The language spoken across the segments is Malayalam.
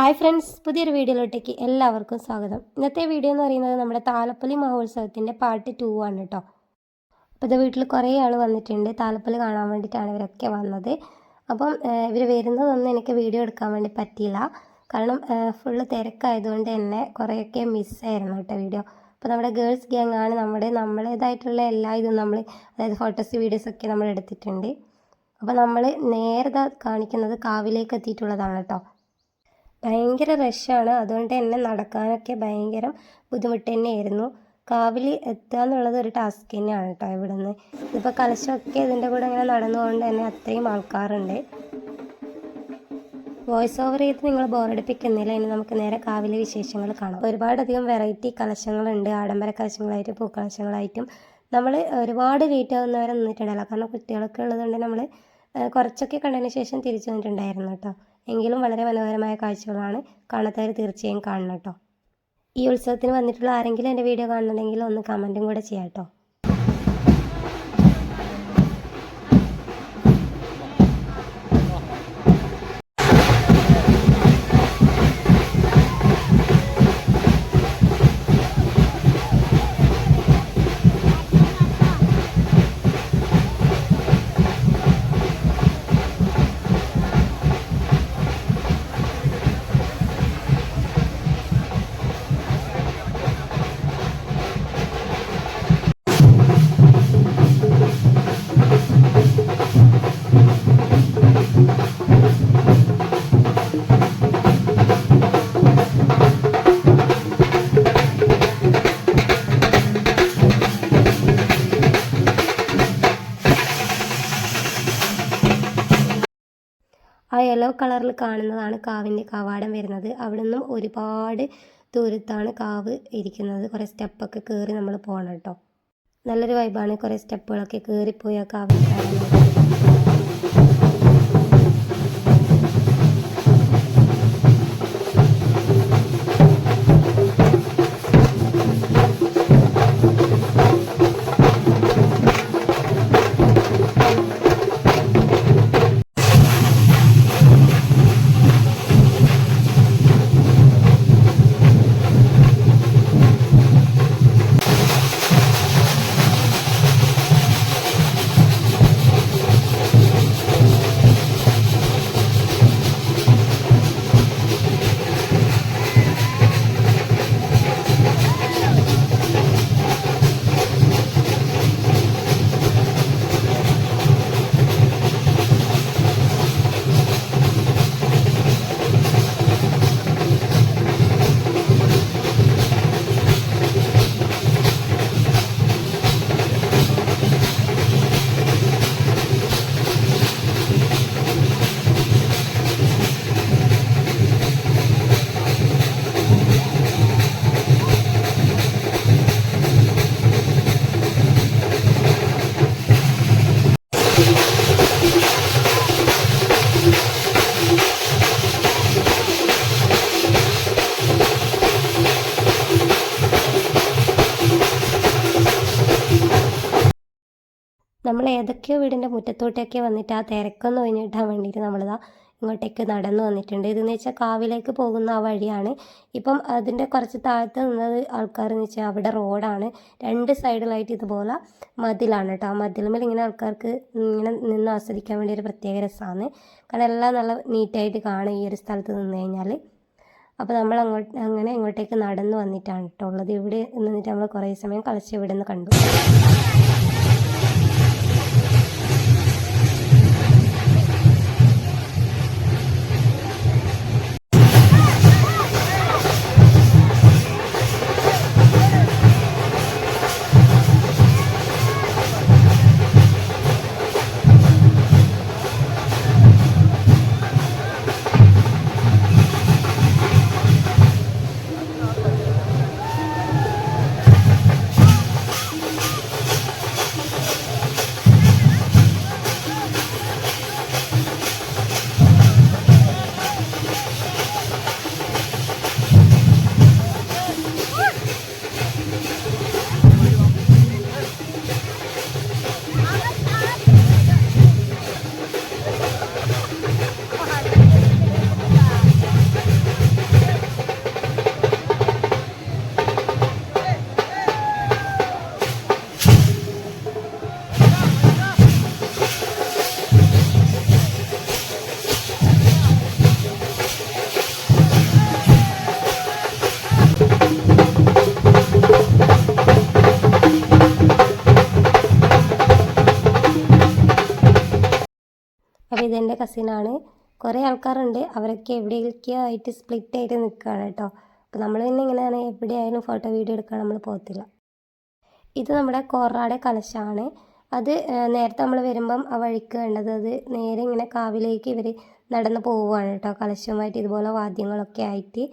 ഹായ് ഫ്രണ്ട്സ്, പുതിയൊരു വീഡിയോയിലോട്ടേക്ക് എല്ലാവർക്കും സ്വാഗതം. ഇന്നത്തെ വീഡിയോ എന്ന് പറയുന്നത് നമ്മുടെ താലപ്പൊലി മഹോത്സവത്തിൻ്റെ പാർട്ട് 2 ആണ് കേട്ടോ. അപ്പോൾ ഇത് വീട്ടിൽ കുറേ ആൾ വന്നിട്ടുണ്ട്. താലപ്പൊലി കാണാൻ വേണ്ടിയിട്ടാണ് ഇവരൊക്കെ വന്നത്. അപ്പം ഇവർ വരുന്നതൊന്നും എനിക്ക് വീഡിയോ എടുക്കാൻ വേണ്ടി പറ്റിയില്ല. കാരണം ഫുള്ള് തിരക്കായതുകൊണ്ട് തന്നെ കുറേയൊക്കെ മിസ്സായിരുന്നു കേട്ടോ വീഡിയോ. അപ്പോൾ നമ്മുടെ ഗേൾസ് ഗ്യാങ് ആണ്. നമ്മളേതായിട്ടുള്ള എല്ലാ ഇതും അതായത് ഫോട്ടോസ് വീഡിയോസൊക്കെ നമ്മൾ എടുത്തിട്ടുണ്ട്. അപ്പോൾ നമ്മൾ നേരത്തെ കാണിക്കുന്നത് കാവിലേക്ക് എത്തിയിട്ടുള്ളതാണ് കേട്ടോ. ഭയങ്കര റഷാണ്, അതുകൊണ്ട് തന്നെ നടക്കാനൊക്കെ ഭയങ്കര ബുദ്ധിമുട്ട് തന്നെയായിരുന്നു. കാവിൽ എത്തുക എന്നുള്ളത് ഒരു ടാസ്ക് തന്നെയാണ് കേട്ടോ. ഇവിടെ നിന്ന് ഇതിപ്പോൾ കലശമൊക്കെ ഇതിൻ്റെ കൂടെ അങ്ങനെ നടന്നുകൊണ്ട് തന്നെ അത്രയും ആൾക്കാരുണ്ട്. വോയിസ് ഓവർ ചെയ്ത് നിങ്ങൾ ബോറടിപ്പിക്കുന്നില്ല. ഇനി നമുക്ക് നേരെ കാവിലെ വിശേഷങ്ങൾ കാണാം. ഒരുപാടധികം വെറൈറ്റി കലശങ്ങളുണ്ട്. ആഡംബര കലശങ്ങളായിട്ടും പൂക്കളശങ്ങളായിട്ടും നമ്മൾ ഒരുപാട് ലേറ്റ് ആവുന്നവരെ നിന്നിട്ടുണ്ടല്ലോ. കാരണം കുട്ടികളൊക്കെ ഉള്ളതുകൊണ്ട് നമ്മൾ കുറച്ചൊക്കെ കണ്ടതിന് ശേഷം തിരിച്ചു വന്നിട്ടുണ്ടായിരുന്നു കേട്ടോ. എങ്കിലും വളരെ മനോഹരമായ കാഴ്ചകളാണ്. കാണാത്തവർ തീർച്ചയായും കാണണം കേട്ടോ. ഈ ഉത്സവത്തിന് വന്നിട്ടുള്ള ആരെങ്കിലും എൻ്റെ വീഡിയോ കാണുന്നുണ്ടെങ്കിൽ ഒന്ന് കമൻറ്റും കൂടെ ചെയ്യാം കേട്ടോ. ആ യെല്ലോ കളറിൽ കാണുന്നതാണ് കാവിൻ്റെ കവാടം വരുന്നത്. അവിടെ നിന്നും ഒരുപാട് ദൂരത്താണ് കാവ് ഇരിക്കുന്നത്. കുറേ സ്റ്റെപ്പൊക്കെ കയറി നമ്മൾ പോകണം കേട്ടോ. നല്ലൊരു വൈബാണ്. കുറേ സ്റ്റെപ്പുകളൊക്കെ കയറിപ്പോയി ആ കാവിൽ കാണുന്നത്. നമ്മൾ ഏതൊക്കെയോ വീടിൻ്റെ മുറ്റത്തോട്ടൊക്കെ വന്നിട്ട് ആ തിരക്കൊന്ന് ഒഴിഞ്ഞിട്ടാൻ വേണ്ടിയിട്ട് നമ്മളിതാ ഇങ്ങോട്ടേക്ക് നടന്നു വന്നിട്ടുണ്ട്. ഇതെന്ന് വെച്ചാൽ കാവിലേക്ക് പോകുന്ന ആ വഴിയാണ്. ഇപ്പം അതിൻ്റെ കുറച്ച് താഴത്ത് നിന്നത് ആൾക്കാരെന്ന് വെച്ചാൽ അവിടെ റോഡാണ്. രണ്ട് സൈഡിലായിട്ട് ഇതുപോലെ മതിലാണ് കേട്ടോ. ആ മതിലുമേൽ ഇങ്ങനെ ആൾക്കാർക്ക് ഇങ്ങനെ നിന്ന് ആസ്വദിക്കാൻ വേണ്ടി ഒരു പ്രത്യേക രസമാണ്. കാരണം എല്ലാം നല്ല നീറ്റായിട്ട് കാണും ഈ ഒരു സ്ഥലത്ത് നിന്ന് കഴിഞ്ഞാൽ. അപ്പോൾ നമ്മൾ അങ്ങനെ ഇങ്ങോട്ടേക്ക് നടന്നു വന്നിട്ടാണ് കേട്ടോ ഉള്ളത്. ഇവിടെ നിന്നിട്ട് നമ്മൾ കുറേ സമയം കളിച്ച് ഇവിടെ നിന്ന് കണ്ടു. ഇതെൻ്റെ കസിനാണ്. കുറേ ആൾക്കാരുണ്ട്, അവരൊക്കെ എവിടെയൊക്കെയോ ആയിട്ട് സ്പ്ലിറ്റ് ആയിട്ട് നിൽക്കുകയാണ് കേട്ടോ. അപ്പോൾ നമ്മൾ തന്നെ ഇങ്ങനെയാണ്, എവിടെയായാലും ഫോട്ടോ വീഡിയോ എടുക്കാൻ നമ്മൾ പോകത്തില്ല. ഇത് നമ്മുടെ കോറാടെ കലശമാണ്. അത് നേരത്തെ നമ്മൾ വരുമ്പം ആ വഴിക്ക് കണ്ടത്, അത് നേരെ ഇങ്ങനെ കാവിലേക്ക് ഇവർ നടന്ന് പോവുകയാണ് കേട്ടോ, കലശവുമായിട്ട് ഇതുപോലെ വാദ്യങ്ങളൊക്കെ ആയിട്ട്.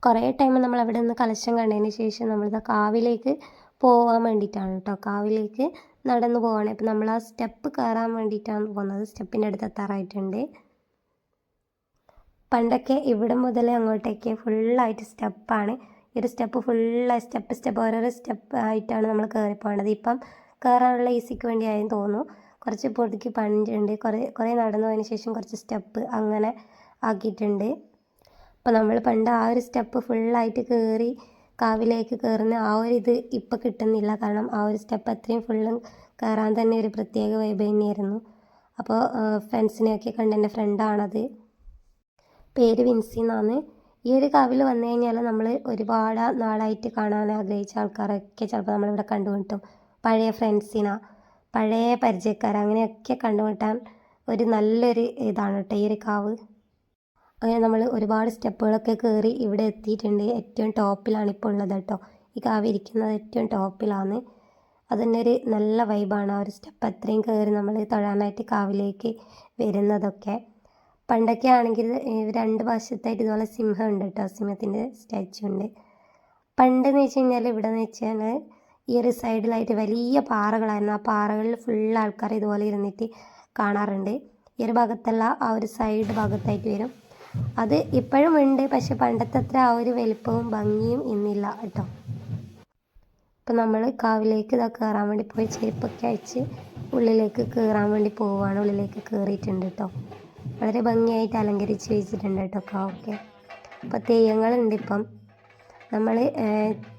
കുറേ ടൈം നമ്മൾ അവിടെ നിന്ന് കലശം കണ്ടതിന് ശേഷം നമ്മളിതാ കാവിലേക്ക് പോകാൻ വേണ്ടിയിട്ടാണ് കേട്ടോ. കാവിലേക്ക് നടന്നു പോവാണ്. ഇപ്പം നമ്മൾ ആ സ്റ്റെപ്പ് കയറാൻ വേണ്ടിയിട്ടാണ് പോകുന്നത്. സ്റ്റെപ്പിൻ്റെ അടുത്ത് എത്താറായിട്ടുണ്ട്. പണ്ടൊക്കെ ഇവിടെ മുതൽ അങ്ങോട്ടേക്ക് ഫുള്ളായിട്ട് സ്റ്റെപ്പാണ്. ഈ ഒരു സ്റ്റെപ്പ് ഫുള്ളായി സ്റ്റെപ്പ് ഓരോരോ സ്റ്റെപ്പ് ആയിട്ടാണ് നമ്മൾ കയറി പോകേണ്ടത്. ഇപ്പം കയറാനുള്ള ഈസിക്ക് വേണ്ടിയായെന്ന് തോന്നുന്നു. കുറച്ച് പൊതുക്കി പണിഞ്ഞിട്ടുണ്ട്. കുറേ നടന്നു പോയതിന് ശേഷം കുറച്ച് സ്റ്റെപ്പ് അങ്ങനെ ആക്കിയിട്ടുണ്ട്. അപ്പോൾ നമ്മൾ പണ്ട് ആ ഒരു സ്റ്റെപ്പ് ഫുള്ളായിട്ട് കയറി കാവിലേക്ക് കയറുന്ന ആ ഒരു ഇത് ഇപ്പം കിട്ടുന്നില്ല. കാരണം ആ ഒരു സ്റ്റെപ്പ് അത്രയും ഫുള്ളും കയറാൻ തന്നെ ഒരു പ്രത്യേക വൈബ് തന്നെയായിരുന്നു. അപ്പോൾ ഫ്രണ്ട്സിനെയൊക്കെ കണ്ട് എൻ്റെ ഫ്രണ്ടാണത്. പേര് വിൻസി എന്നാണ്. ഈ ഒരു കാവിൽ വന്നു കഴിഞ്ഞാൽ നമ്മൾ ഒരുപാട് നാളായിട്ട് കാണാൻ ആഗ്രഹിച്ച ആൾക്കാരൊക്കെ ചിലപ്പോൾ നമ്മളിവിടെ കണ്ടുമുട്ടും. പഴയ ഫ്രണ്ട്സിനാ. പഴയ പരിചയക്കാർ അങ്ങനെയൊക്കെ കണ്ടുമുട്ടാൻ ഒരു നല്ലൊരു ഇതാണ് കേട്ടോ ഈ ഒരു കാവ്. അങ്ങനെ നമ്മൾ ഒരുപാട് സ്റ്റെപ്പുകളൊക്കെ കയറി ഇവിടെ എത്തിയിട്ടുണ്ട്. ഏറ്റവും ടോപ്പിലാണ് ഇപ്പോൾ ഉള്ളത് കേട്ടോ. ഈ കാവ് ഇരിക്കുന്നത് ഏറ്റവും ടോപ്പിലാണ്. അതിൻ്റെ ഒരു നല്ല വൈബാണ് ആ ഒരു സ്റ്റെപ്പ് അത്രയും കയറി നമ്മൾ തൊഴാനായിട്ട് കാവിലേക്ക് വരുന്നതൊക്കെ. പണ്ടൊക്കെ ആണെങ്കിൽ 2 വശത്തായിട്ട് ഇതുപോലെ സിംഹം ഉണ്ട് കേട്ടോ. സിംഹത്തിൻ്റെ സ്റ്റാച്ചു ഉണ്ട്. പണ്ടെന്ന് വെച്ച് കഴിഞ്ഞാൽ ഇവിടെ എന്ന് വെച്ചാൽ ഈ ഒരു സൈഡിലായിട്ട് വലിയ പാറകളായിരുന്നു. ആ പാറകളിൽ ഫുൾ ആൾക്കാർ ഇതുപോലെ ഇരുന്നിട്ട് കാണാറുണ്ട്. ഈ ഒരു ഭാഗത്തല്ല, ആ ഒരു സൈഡ് ഭാഗത്തായിട്ട് വരും. അത് ഇപ്പോഴും ഉണ്ട്, പക്ഷെ പണ്ടത്തെ അത്ര ആ ഒരു വലിപ്പവും ഭംഗിയും ഇന്നില്ല കേട്ടോ. അപ്പം നമ്മൾ കാവിലേക്ക് ഇതാ കയറാൻ വേണ്ടി പോയി ചെരുപ്പൊക്കെ അയച്ച് ഉള്ളിലേക്ക് കയറാൻ വേണ്ടി പോവുകയാണ്. ഉള്ളിലേക്ക് കയറിയിട്ടുണ്ട് കേട്ടോ. വളരെ ഭംഗിയായിട്ട് അലങ്കരിച്ച് വെച്ചിട്ടുണ്ട് കേട്ടോ കാവൊക്കെ. അപ്പോൾ തെയ്യങ്ങളുണ്ട്. ഇപ്പം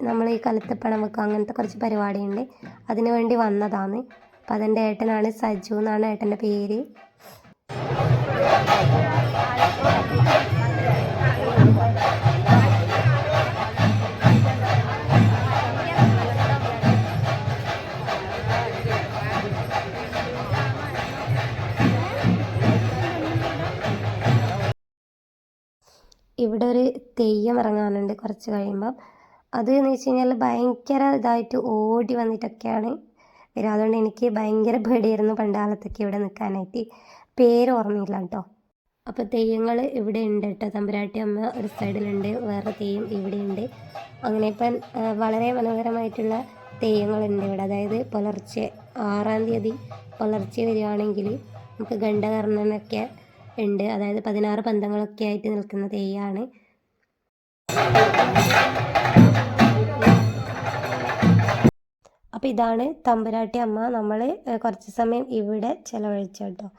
നമ്മൾ ഈ കലത്തപ്പണം വെക്കുക അങ്ങനത്തെ കുറച്ച് പരിപാടിയുണ്ട്, അതിനു വേണ്ടി വന്നതാണ്. അപ്പം അതെൻ്റെ ഏട്ടനാണ്, സജു എന്നാണ് ഏട്ടൻ്റെ പേര്. ഇവിടെ ഒരു തെയ്യം ഇറങ്ങാനുണ്ട് കുറച്ച് കഴിയുമ്പം. അത് എന്ന് വെച്ച് കഴിഞ്ഞാൽ ഭയങ്കര ഇതായിട്ട് ഓടി വന്നിട്ടൊക്കെയാണ് വരിക. അതുകൊണ്ട് എനിക്ക് ഭയങ്കര പേടിയായിരുന്നു പണ്ട് കാലത്തൊക്കെ ഇവിടെ നിൽക്കാനായിട്ട്. പേര് ഓർമ്മയില്ല കേട്ടോ. അപ്പോൾ തെയ്യങ്ങൾ ഇവിടെ ഉണ്ട് കേട്ടോ. തമ്പുരാട്ടി അമ്മ ഒരു സൈഡിലുണ്ട്, വേറെ തെയ്യം ഇവിടെയുണ്ട്. അങ്ങനെ ഇപ്പം വളരെ മനോഹരമായിട്ടുള്ള തെയ്യങ്ങളുണ്ട് ഇവിടെ. അതായത് പുലർച്ചെ 6-ാം തീയതി പുലർച്ചെ വരികയാണെങ്കിൽ നമുക്ക് ഘണ്ടകർണനൊക്കെ ഉണ്ട്. അതായത് 16 പന്തങ്ങളൊക്കെ ആയിട്ട് നിൽക്കുന്ന തെയ്യമാണ്. അപ്പോൾ ഇതാണ് തമ്പുരാട്ടി അമ്മ. നമ്മൾ കുറച്ച് സമയം ഇവിടെ ചിലവഴിച്ചു കേട്ടോ.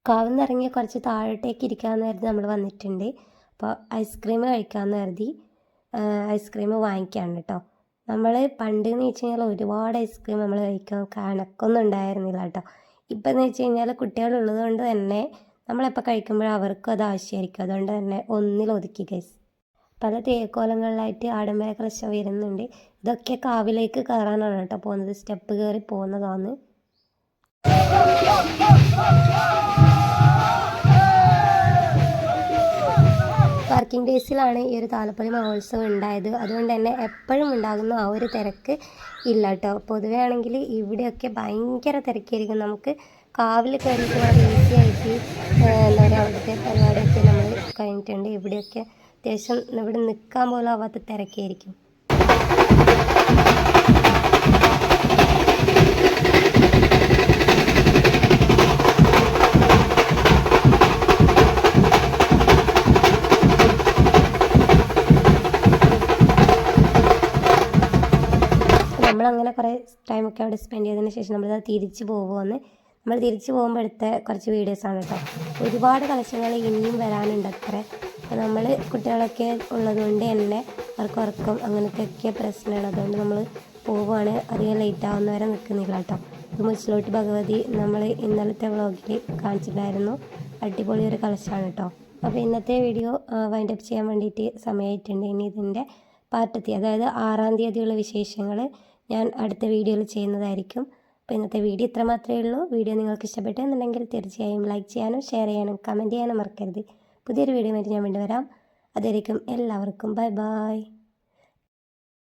കാവിൽ ഇറങ്ങി കുറച്ച് താഴോട്ടേക്ക് ഇരിക്കാമെന്ന് കരുതി നമ്മൾ വന്നിട്ടുണ്ട്. അപ്പോൾ ഐസ്ക്രീം കഴിക്കാമെന്ന് കരുതി ഐസ്ക്രീം വാങ്ങിക്കാണ് കേട്ടോ. നമ്മൾ പണ്ട് എന്ന് വെച്ച് കഴിഞ്ഞാൽ ഒരുപാട് ഐസ്ക്രീം നമ്മൾ കഴിക്കാൻ കണക്കൊന്നും ഉണ്ടായിരുന്നില്ല കേട്ടോ. ഇപ്പം എന്ന് വെച്ച് കഴിഞ്ഞാൽ കുട്ടികളുള്ളത് കൊണ്ട് തന്നെ നമ്മളെപ്പോൾ കഴിക്കുമ്പോഴും അവർക്കും അത് ആവശ്യമായിരിക്കും. അതുകൊണ്ട് തന്നെ ഒന്നിലൊതുക്കി ഗൈസ്. പല തേക്കോലങ്ങളിലായിട്ട് ആഡംബര കലശ വരുന്നുണ്ട്. ഇതൊക്കെ കാവിലേക്ക് കയറാനാണ് കേട്ടോ പോകുന്നത്. സ്റ്റെപ്പ് കയറി പോകുന്നതാണ്. വർക്കിംഗ് ഡേയ്സിലാണ് ഈ ഒരു താലപ്പൊലി മഹോത്സവം ഉണ്ടായത്. അതുകൊണ്ട് തന്നെ എപ്പോഴും ഉണ്ടാകുന്ന ആ ഒരു തിരക്ക് ഇല്ല കേട്ടോ. പൊതുവേ ആണെങ്കിൽ ഇവിടെയൊക്കെ ഭയങ്കര തിരക്കായിരിക്കും. നമുക്ക് കാവിൽ കയറിയിട്ട് വളരെ ഈസി ആയിട്ട് എന്താ പറയുക അവിടുത്തെ പരിപാടിയൊക്കെ നമ്മൾ കഴിഞ്ഞിട്ടുണ്ട്. ഇവിടെയൊക്കെ അത്യാവശ്യം ഇവിടെ നിൽക്കാൻ പോലും ആവാത്ത തിരക്കായിരിക്കും. നമ്മളങ്ങനെ കുറേ ടൈമൊക്കെ അവിടെ സ്പെൻഡ് ചെയ്തതിന് ശേഷം നമ്മളത് തിരിച്ച് പോകുമെന്ന്. നമ്മൾ തിരിച്ച് പോകുമ്പോൾ എടുത്ത കുറച്ച് വീഡിയോസാണ് കേട്ടോ. ഒരുപാട് കളക്ഷനുകൾ ഇനിയും വരാനുണ്ട് അത്ര. അപ്പോൾ നമ്മൾ കുട്ടികളൊക്കെ ഉള്ളതുകൊണ്ട് തന്നെ അവർക്ക് ഉറക്കം അങ്ങനത്തെയൊക്കെ പ്രശ്നമുള്ളതുകൊണ്ട് നമ്മൾ പോവുകയാണ്. അധികം ലേറ്റ് ആവുന്നവരെ നിൽക്കുന്നില്ല കേട്ടോ. ഇത് മുച്ചിലോട്ട് ഭഗവതി നമ്മൾ ഇന്നലത്തെ വ്ളോഗിൽ കാണിച്ചിട്ടുണ്ടായിരുന്നു. അടിപൊളി ഒരു കളക്ഷനാണ് കേട്ടോ. അപ്പോൾ ഇന്നത്തെ വീഡിയോ വൈൻഡപ്പ് ചെയ്യാൻ വേണ്ടിയിട്ട് സമയമായിട്ടുണ്ട്. ഇനി ഇതിൻ്റെ പാർട്ട് 3, അതായത് 6-ാം തീയതിയുള്ള വിശേഷങ്ങൾ ഞാൻ അടുത്ത വീഡിയോയിൽ ചെയ്യുന്നതായിരിക്കും. അപ്പോൾ ഇന്നത്തെ വീഡിയോ ഇത്ര മാത്രമേ ഉള്ളൂ. വീഡിയോ നിങ്ങൾക്ക് ഇഷ്ടപ്പെട്ടെന്നുണ്ടെങ്കിൽ തീർച്ചയായും ലൈക്ക് ചെയ്യാനും ഷെയർ ചെയ്യാനും കമൻറ്റ് ചെയ്യാനും മറക്കരുത്. പുതിയൊരു വീഡിയോ ആയിട്ട് ഞാൻ വീണ്ടും വരാം. അതായിരിക്കും എല്ലാവർക്കും ബൈ ബൈ.